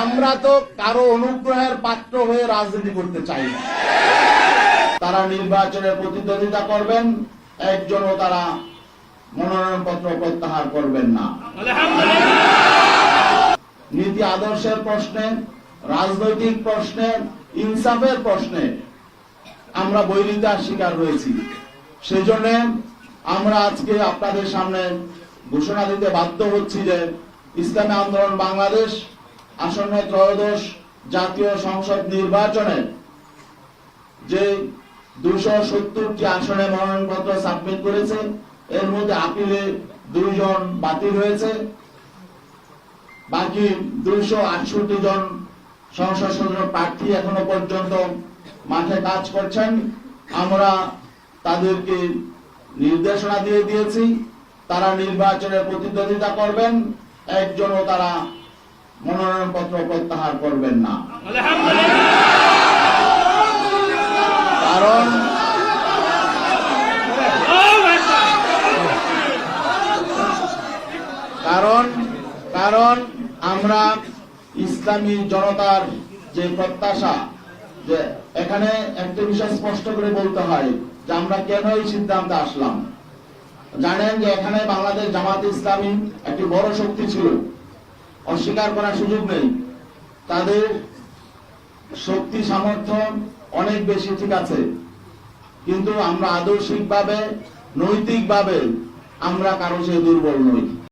আমরা তো কারো অনুগ্রহের পাত্র হয়ে রাজনীতি করতে চাই না। তারা নির্বাচনের প্রতিদ্বন্দ্বিতা করবেন, একজনও তারা মনোনয়নপত্র প্রত্যাহার করবেন না। নীতি আদর্শের প্রশ্নে, রাজনৈতিক প্রশ্নে, ইনসাফের প্রশ্নে আমরা বৈরিতার শিকার হয়েছি। সেই জন্য আমরা আজকে আপনাদের সামনে ঘোষণা দিতে বাধ্য হচ্ছি যে ইসলামী আন্দোলন বাংলাদেশ আসন্ন ত্রয়োদশ জাতীয় সংসদ নির্বাচনে যে 270টি আসনে মনোনয়নপত্র সাবমিট করেছে, এর মধ্যে আপিলে 2 জন বাতিল হয়েছে। বাকি 268 জন সংসদ সদস্য প্রার্থী এখনো পর্যন্ত মাঠে কাজ করছেন। আমরা তাদেরকে নির্দেশনা দিয়ে দিয়েছি, তারা নির্বাচনের প্রতিদ্বন্দ্বিতা করবেন, একজনও তারা মনোনয়নপত্র প্রত্যাহার করবেন না। কারণ আমরা ইসলামী জনতার যে প্রত্যাশা, যে এখানে একটা বিষয় স্পষ্ট করে বলতে হয় যে আমরা কেন এই সিদ্ধান্তে আসলাম। জানেন যে এখানে বাংলাদেশ জামাত ইসলামী একটি বড় শক্তি ছিল, অস্বীকার করার সুযোগ নেই। তাদের শক্তি সামর্থ্য অনেক বেশি, ঠিক আছে, কিন্তু আমরা আদর্শিকভাবে, নৈতিকভাবে আমরা কারো চেয়ে দুর্বল নই।